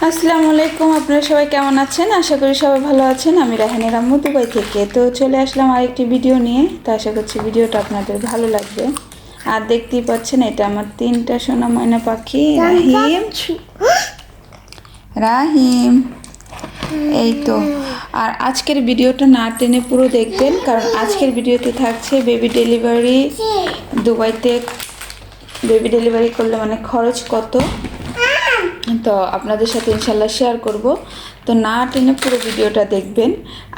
আসসালামু আলাইকুম, আপনারা সবাই কেমন আছেন? আশা করি সবাই ভালো আছেন। আমি রাহানের আম্মু দুবাই থেকে। তো চলে আসলাম আরেকটি ভিডিও নিয়ে। তো আশা করছি ভিডিওটা আপনাদের ভালো লাগবে। আর দেখতেই পাচ্ছেন, এটা আমার 3টা সোনা ময়না পাখি। রাহিম, রাহিম, এই তো। আর আজকের ভিডিওটা না টেনে পুরো দেখবেন, কারণ আজকের ভিডিওতে থাকছে বেবি ডেলিভারি। দুবাইতে বেবি ডেলিভারি করলে মানে খরচ কত, তো আপনাদের সাথে ইনশাল্লাহ শেয়ার করব। তো না টেনে পুরো ভিডিওটা দেখবেন।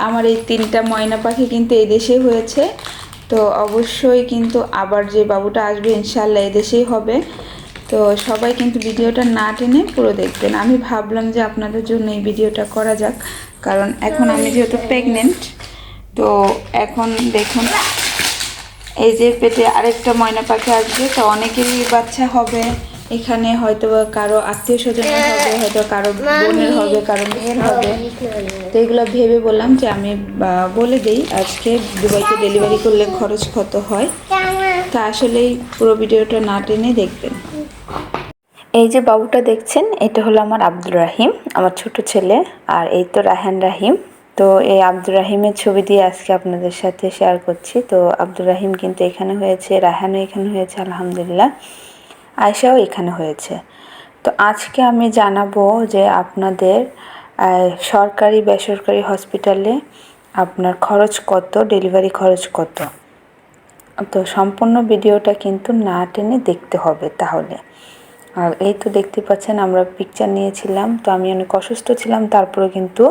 আমার এই 3টা ময়না পাখি কিন্তু এই দেশেই হয়েছে। তো অবশ্যই কিন্তু আবার যে বাবুটা আসবে ইনশাল্লাহ এই দেশেই হবে। তো সবাই কিন্তু ভিডিওটা না টেনে পুরো দেখবেন। আমি ভাবলাম যে আপনাদের জন্য এই ভিডিওটা করা যাক, কারণ এখন আমি যেহেতু প্রেগনেন্ট। তো এখন দেখুন, এই যে পেটে আরেকটা ময়না পাখি আসবে। তো অনেকেরই বাচ্চা হবে এখানে, হয়তো কারো আত্মীয় স্বজনের হবে, হয়তো কারো বোনের হবে, কারো মেয়ের হবে। তো এগুলো ভেবে বললাম যে আমি বলে দিই আজকে দুবাইতে ডেলিভারি করলে খরচ কত হয়। তা আসলেই পুরো ভিডিওটা না টেনে দেখবেন। এই যে বাবুটা দেখছেন, এটা হলো আমার আব্দুর রাহিম, আমার ছোট ছেলে। আর এই তো রাহান রাহিম। তো এই আব্দুর রাহিমের ছবি দিয়ে আজকে আপনাদের সাথে শেয়ার করছি। তো আব্দুর রাহিম কিন্তু এখানে হয়েছে, রাহানও এখানে হয়েছে আলহামদুলিল্লাহ, আয়শাও এখানে হয়েছে। তো আজকে আমি জানাবো যে আপনাদের সরকারি বেসরকারি হসপিটালে আপনার খরচ কত, ডেলিভারি খরচ কত। তো সম্পূর্ণ ভিডিওটা কিন্তু না টেনে দেখতে হবে তাহলে। আর এই তো দেখতে পাচ্ছেন, আমরা পিকচার নিয়েছিলাম। তো আমি অনেক অসুস্থ ছিলাম, তারপরে কিন্তু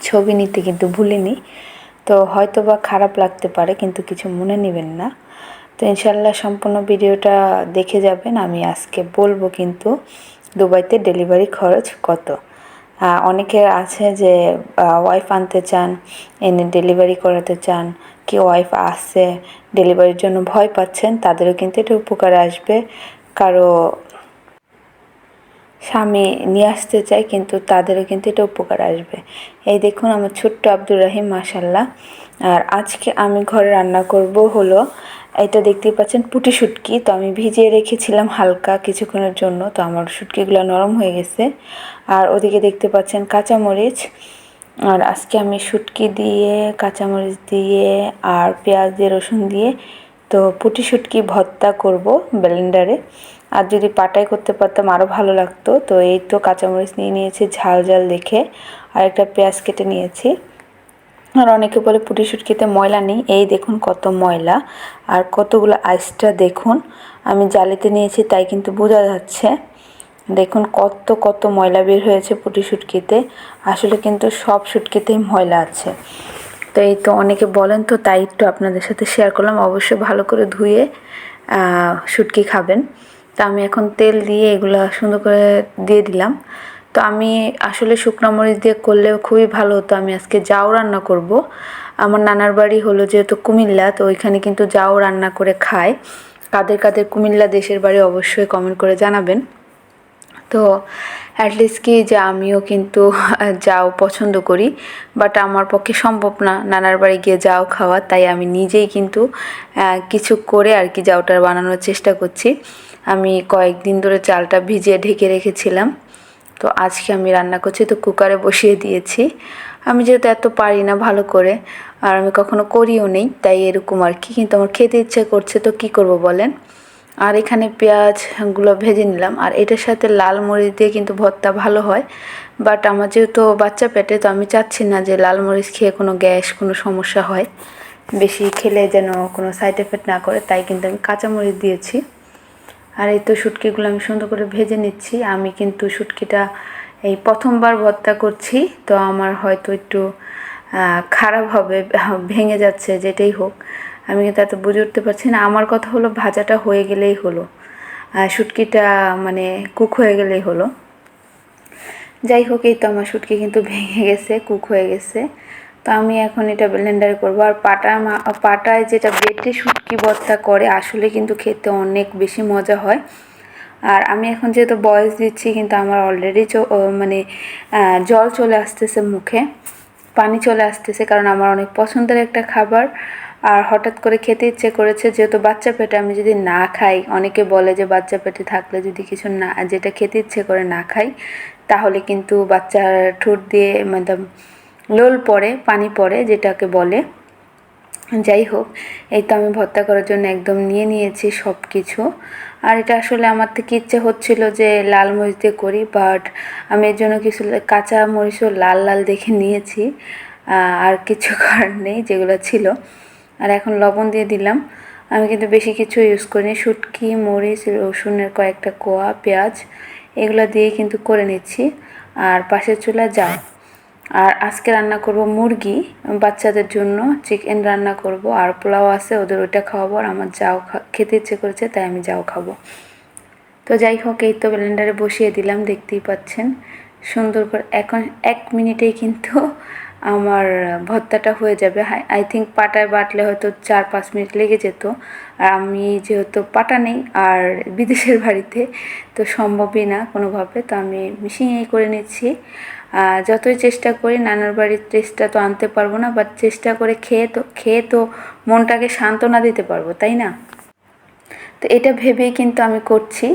ছবি নিতে কিন্তু ভুলিনি। তো হয়তো বা খারাপ লাগতে পারে, কিন্তু কিছু মনে নেবেন না। তো ইনশাল্লাহ সম্পূর্ণ ভিডিওটা দেখে যাবেন। আমি আজকে বলবো কিন্তু দুবাইতে ডেলিভারি খরচ কত। অনেকের আছে যে ওয়াইফ আনতে চান, এনে ডেলিভারি করাতে চান, কি ওয়াইফ আসছে ডেলিভারির জন্য ভয় পাচ্ছেন, তাদেরও কিন্তু এটা উপকারে আসবে। কারো স্বামী নিয়ে আসতে চায়, কিন্তু তাদেরও কিন্তু এটা উপকার আসবে। এই দেখুন আমার ছোট্ট আব্দুর রাহিম, মাশাল্লাহ। আর আজকে আমি ঘরে রান্না করব হলো, এটা দেখতেই পাচ্ছেন পুঁটি শুটকি। তো আমি ভিজিয়ে রেখেছিলাম হালকা কিছুক্ষণের জন্য, তো আমার শুটকিগুলো নরম হয়ে গেছে। আর ওদিকে দেখতে পাচ্ছেন কাঁচামরিচ। আর আজকে আমি শুটকি দিয়ে, কাঁচামরিচ দিয়ে, আর পেঁয়াজ দিয়ে, রসুন দিয়ে তো পুঁটি শুটকি ভর্তা করব ব্লেন্ডারে। আর যদি পাটায় করতে পারতাম আরও ভালো লাগতো। তো এই তো কাঁচামরিচ নিয়ে নিয়েছি ঝাল ঝাল দেখে, আর একটা পেঁয়াজ কেটে নিয়েছি। আর অনেকে বলে পুঁটি শুটকিতে ময়লা নেই, এই দেখুন কত ময়লা। আর কতগুলো আইসটা দেখুন, আমি জালিতে নিয়েছি তাই কিন্তু বোঝা যাচ্ছে। দেখুন কত কত ময়লা বের হয়েছে পুঁটি শুটকিতে। আসলে কিন্তু সব শুটকিতেই ময়লা আছে। তো এই তো অনেকে বলেন, তো তাই একটু আপনাদের সাথে শেয়ার করলাম। অবশ্যই ভালো করে ধুয়ে শুটকি খাবেন। তো আমি এখন তেল দিয়ে এগুলো সুন্দর করে দিয়ে দিলাম। তো আমি আসলে শুকনো মরিচ দিয়ে করলে খুবই ভালো হতো। আমি আজকে জাউ রান্না করব। আমার নানার বাড়ি হলো যেহেতু কুমিল্লা, তো ওইখানে কিন্তু জাউ রান্না করে খায়। কাদের কাদের কুমিল্লা দেশের বাড়ি অবশ্যই কমেন্ট করে জানাবেন। তো অ্যাটলিস্ট কি যে আমিও কিন্তু জাউ পছন্দ করি, বাট আমার পক্ষে সম্ভব না নানার বাড়ি গিয়ে জাউ খাওয়া। তাই আমি নিজেই কিন্তু কিছু করে আর কি জাউটা বানানোর চেষ্টা করছি। আমি কয়েকদিন ধরে চালটা ভিজিয়ে ঢেকে রেখেছিলাম। তো আজকে আমি রান্না করছি, তো কুকারে বসিয়ে দিয়েছি। আমি যেহেতু এত পারি না ভালো করে, আর আমি কখনো করিও নেই, তাই এরকম আর কি। কিন্তু আমার খেতে ইচ্ছে করছে, তো কী করব বলেন। আর এখানে পেঁয়াজগুলো ভেজে নিলাম। আর এটার সাথে লাল মরিচ দিয়ে কিন্তু ভর্তা ভালো হয়, বাট আমার যেহেতু বাচ্চা পেটে, তো আমি চাচ্ছি না যে লাল মরিচ খেয়ে কোনো গ্যাস কোনো সমস্যা হয়, বেশি খেলে যেন কোনো সাইড এফেক্ট না করে, তাই কিন্তু আমি কাঁচামরিচ দিয়েছি। আর এই তো শুটকিগুলো আমি সুন্দর করে ভেজে নিচ্ছি। আমি কিন্তু শুটকিটা এই প্রথমবার ভর্তা করছি, তো আমার হয়তো একটু খারাপ হবে, ভেঙে যাচ্ছে, যেটাই হোক আমি কিন্তু এত বুঝে উঠতে পারছি না। আমার কথা হলো ভাজাটা হয়ে গেলেই হলো, শুটকিটা মানে কুক হয়ে গেলেই হলো। যাই হোক, এই তো আমার শুটকি কিন্তু ভেঙে গেছে, কুক হয়ে গেছে। তো আমি এখন এটা ব্লেন্ডারে করবো। আর পাটায় যেটা বেটে শুটকি ভর্তা করে, আসলে কিন্তু খেতে অনেক বেশি মজা হয়। আর আমি এখন যেহেতু বয়স দিচ্ছি, কিন্তু আমার অলরেডি মানে জল চলে আসতেছে মুখে, পানি চলে আসতেছে, কারণ আমার অনেক পছন্দের একটা খাবার। আর হঠাৎ করে খেতে ইচ্ছে করেছে, যেহেতু বাচ্চা পেটে, আমি যদি না খাই, অনেকে বলে যে বাচ্চা পেটে থাকলে যদি কিছু না, যেটা খেতে ইচ্ছে করে না খাই, তাহলে কিন্তু বাচ্চার ঠোঁট দিয়ে মানে লোল পড়ে, পানি পড়ে যেটাকে বলে। যাই হোক, এই তো আমি ভর্তা করার জন্য একদম নিয়ে নিয়েছি সব কিছু। আর এটা আসলে আমার থেকে ইচ্ছে হচ্ছিল যে লাল মরিচ দিয়ে করি, বাট আমি এর জন্য কিছু কাঁচা মরিচও লাল লাল দেখে নিয়েছি, আর কিছু করার নেই, যেগুলো ছিল। আর এখন লবণ দিয়ে দিলাম। আমি কিন্তু বেশি কিছু ইউজ করিনি, শুটকি, মরিচ, রসুনের কয়েকটা কোয়া, পেঁয়াজ, এগুলো দিয়েই কিন্তু করে নিচ্ছি। আর পাশের চুলা যাও। আর আজকে রান্না করব মুরগি, বাচ্চাদের জন্য চিকেন রান্না করব, আর পোলাও আছে, ওদের ওইটা খাওয়াবো। আর আমার যাও খেতে ইচ্ছে করেছে, তাই আমি যাও খাবো। তো যাই হোক, এই তো ব্লেন্ডারে বসিয়ে দিলাম, দেখতেই পাচ্ছেন সুন্দর করে। এখন 1 মিনিটেই কিন্তু আমার ভর্তাটা হয়ে যাবে। আই থিঙ্ক পাটায় বাটলে হয়তো 4-5 মিনিট লেগে যেত। আর আমি যেহেতু পাটা নেই আর বিদেশের বাড়িতে, তো সম্ভবই না কোনোভাবে, তো আমি মেশিনেই করে নিচ্ছি। যতই চেষ্টা করি, নানার বাড়ির টেস্টটা তো আনতে পারবো না, বাট চেষ্টা করে খেয়ে তো মনটাকে সান্ত্বনা দিতে পারবো, তাই না? তো এটা ভেবেই কিন্তু আমি করছি।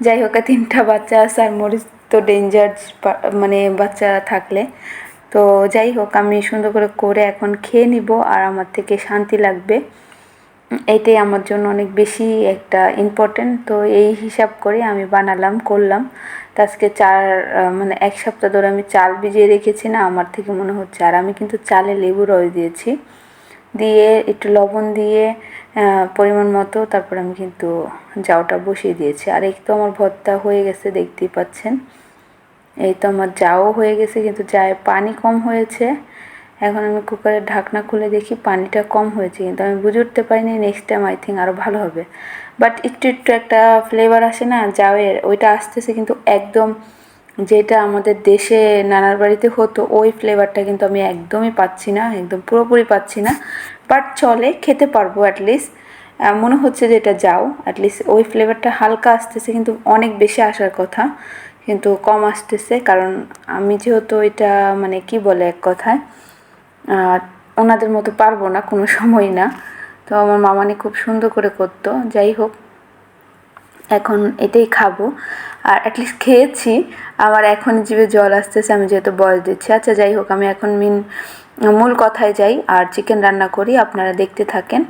যাই হোক, 3টা বাচ্চা আছে, আর মরিচ তো ডেঞ্জার, মানে বাচ্চা থাকলে। তো যাই হোক, আমি সুন্দর করে এখন খেয়ে নিব, আর আমার থেকে শান্তি লাগবে, এটাই আমার জন্য অনেক বেশি একটা ইম্পর্টেন্ট। তো এই হিসাব করে আমি করলাম। তো আজকে মানে 1 সপ্তাহ ধরে আমি চাল ভিজিয়ে রেখেছি না, আমার থেকে মনে হচ্ছে। আর আমি কিন্তু চালে লেবু রস দিয়েছি, দিয়ে একটু লবণ দিয়ে পরিমাণ মতো, তারপর আমি কিন্তু জাউটা বসিয়ে দিয়েছি। আর এই তো আমার ভর্তা হয়ে গেছে, দেখতেই পাচ্ছেন। এই তো আমার জাউ হয়ে গেছে, কিন্তু জায়ে পানি কম হয়েছে। এখন আমি কুকারের ঢাকনা খুলে দেখি পানিটা কম হয়েছে, কিন্তু আমি বুঝে উঠতে পারিনি। নেক্সট টাইম আই থিঙ্ক আরও ভালো হবে। বাট একটু একটা ফ্লেভার আসে না জাউয়ের, ওইটা আসতেছে, কিন্তু একদম যেটা আমাদের দেশে নানার বাড়িতে হতো, ওই ফ্লেভারটা কিন্তু আমি একদমই পাচ্ছি না, একদম পুরোপুরি পাচ্ছি না। বাট চলে, খেতে পারবো অ্যাটলিস্ট। মনে হচ্ছে যে এটা যাও, অ্যাটলিস্ট ওই ফ্লেভারটা হালকা আসতেছে, কিন্তু অনেক বেশি আসার কথা, কিন্তু কম আসতেছে। কারণ আমি যেহেতু এটা মানে কি বলে এক কথায়, ওনাদের মতো পারবো না, কোনো সময় না। তো আমার মামানি খুব সুন্দর করে করতো। যাই হোক, এখন এটাই খাবো। আর অ্যাটলিস্ট খেয়েছি, আমার এখন জিভে জল আসতেছে, আমি যেহেতু বয়স দিচ্ছি। আচ্ছা যাই হোক, আমি এখন মূল কথায় যাই আর চিকেন রান্না করি, আপনারা দেখতে থাকেন,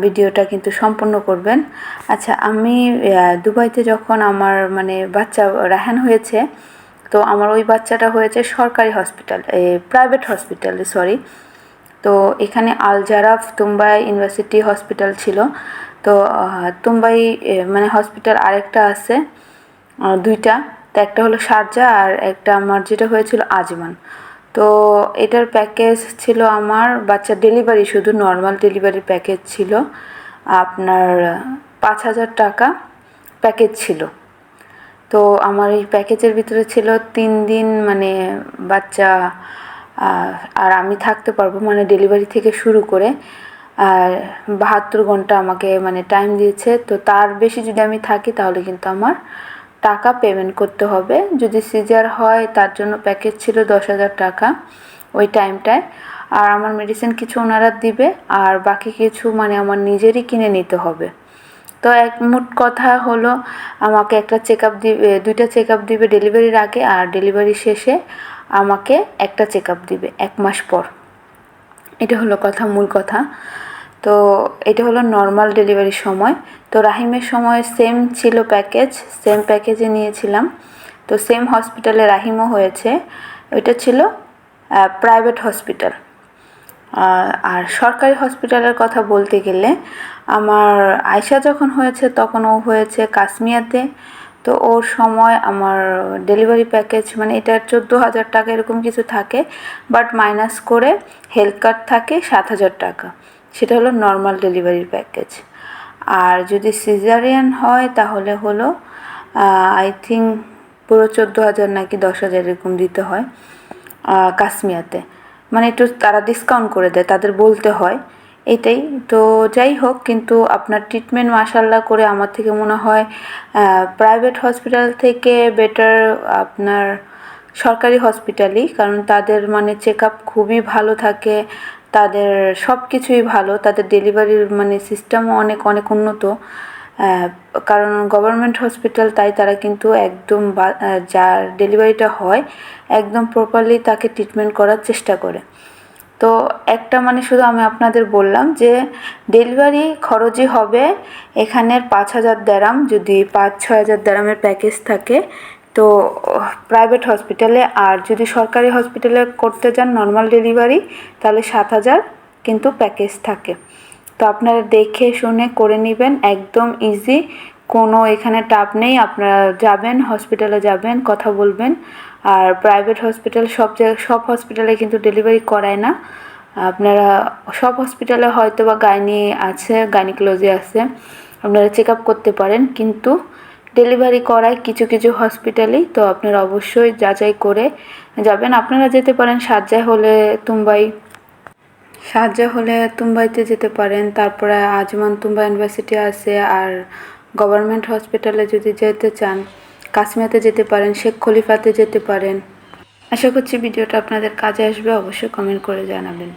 ভিডিওটা কিন্তু সম্পূর্ণ করবেন। আচ্ছা, আমি দুবাইতে যখন আমার মানে বাচ্চা রাহান হয়েছে, তো আমার ওই বাচ্চাটা হয়েছে সরকারি হসপিটাল, প্রাইভেট হসপিটালে, সরি। তো এখানে আল জারাফ তুম্বাই ইউনিভার্সিটি হসপিটাল ছিল। তো তুম্বাই মানে হসপিটাল আরেকটা আছে, 2টা। তো একটা হলো শারজা, আর একটা আমার যেটা হয়েছিল আজমান। তো এটার প্যাকেজ ছিল আমার বাচ্চার ডেলিভারি, শুধু নর্মাল ডেলিভারি প্যাকেজ ছিল আপনার 5,000 টাকা প্যাকেজ ছিল। তো আমার এই প্যাকেজের ভিতরে ছিল 3 দিন মানে বাচ্চা, আর আমি থাকতে পারবো, মানে ডেলিভারি থেকে শুরু করে। আর 72 ঘন্টা আমাকে মানে টাইম দিয়েছে। তো তার বেশি যদি আমি থাকি, তাহলে কিন্তু আমার টাকা পেমেন্ট করতে হবে। যদি সিজার হয়, তার জন্য প্যাকেজ ছিল 10,000 টাকা ওই টাইমটায়। আর আমার মেডিসিন কিছু ওনারা দিবে, আর বাকি কিছু মানে আমার নিজেরই কিনে নিতে হবে। তো মোট কথা হলো, আমাকে একটা চেক আপ দিবে, 2টা চেক আপ দিবে ডেলিভারির আগে, আর ডেলিভারি শেষে আমাকে একটা চেক আপ দিবে 1 মাস পর। এটা হলো কথা, মূল কথা। তো এটা হলো নর্মাল ডেলিভারির সময়। তো রাহিমের সময় সেম ছিল প্যাকেজ, সেম প্যাকেজে নিয়েছিলাম। তো সেম হসপিটালে রাহিমও হয়েছে, ওইটা ছিল প্রাইভেট হসপিটাল। আর সরকারি হসপিটালের কথা বলতে গেলে, আমার আয়শা যখন হয়েছে, তখন ও হয়েছে কাশ্মীয়াতে। তো ওর সময় আমার ডেলিভারি প্যাকেজ মানে এটা 14,000 টাকা এরকম কিছু থাকে, বাট মাইনাস করে হেলথ কার্ড থাকে 7,000 টাকা, সেটা হলো নর্মাল ডেলিভারির প্যাকেজ। আর যদি সিজারিয়ান হয়, তাহলে হলো আই থিঙ্ক পুরো 14,000 নাকি 10,000 এরকম দিতে হয় কাশ্মীয়াতে। মানে একটু তারা ডিসকাউন্ট করে দেয়, তাদের বলতে হয় এটাই। তো যাই হোক, কিন্তু আপনার ট্রিটমেন্ট মাশাল্লাহ করে আমার থেকে মনে হয় প্রাইভেট হসপিটাল থেকে বেটার আপনার সরকারি হসপিটালই, কারণ তাদের মানে চেক আপ খুবই ভালো থাকে। তাদের সব কিছুই ভালো, তাদের ডেলিভারির মানে সিস্টেমও অনেক অনেক উন্নত। কারণ গভর্নমেন্ট হসপিটাল, তাই তারা কিন্তু একদম যার ডেলিভারিটা হয় একদম প্রপারলি তাকে ট্রিটমেন্ট করার চেষ্টা করে। তো একটা মানে শুধু আমি আপনাদের বললাম যে ডেলিভারি খরচই হবে এখানের 5,000 দেরাম, যদি 5-6 হাজার দেরামের প্যাকেজ থাকে তো প্রাইভেট হসপিটালে, আর যদি সরকারি হসপিটালে করতে যান নর্মাল ডেলিভারি তাহলে 7,000 কিন্তু প্যাকেজ থাকে। তো আপনারা দেখে শুনে করে নেবেন, একদম ইজি, কোনো এখানে টাপ নেই। আপনারা যাবেন, হসপিটালে যাবেন, কথা বলবেন। আর প্রাইভেট হসপিটাল সব হসপিটালে কিন্তু ডেলিভারি করায় না। আপনারা সব হসপিটালে হয়তো বা গাইনি আছে, গাইনিকোলজি আছে, আপনারা চেক আপ করতে পারেন, কিন্তু ডেলিভারি করায় কিছু কিছু হসপিটালেই। তো আপনারা অবশ্যই যাচাই করে যাবেন। আপনারা যেতে পারেন শারজা হলে তুম্বাইতে যেতে পারেন, তারপরে আজমান তুম্বা ইউনিভার্সিটি আছে। আর গভর্নমেন্ট হসপিটালে যদি যেতে চান কাসমিয়াতে যেতে পারেন, শেখ খলিফাতে যেতে পারেন। আশা করছি ভিডিওটা আপনাদের কাজে আসবে, অবশ্যই কমেন্ট করে জানাবেন।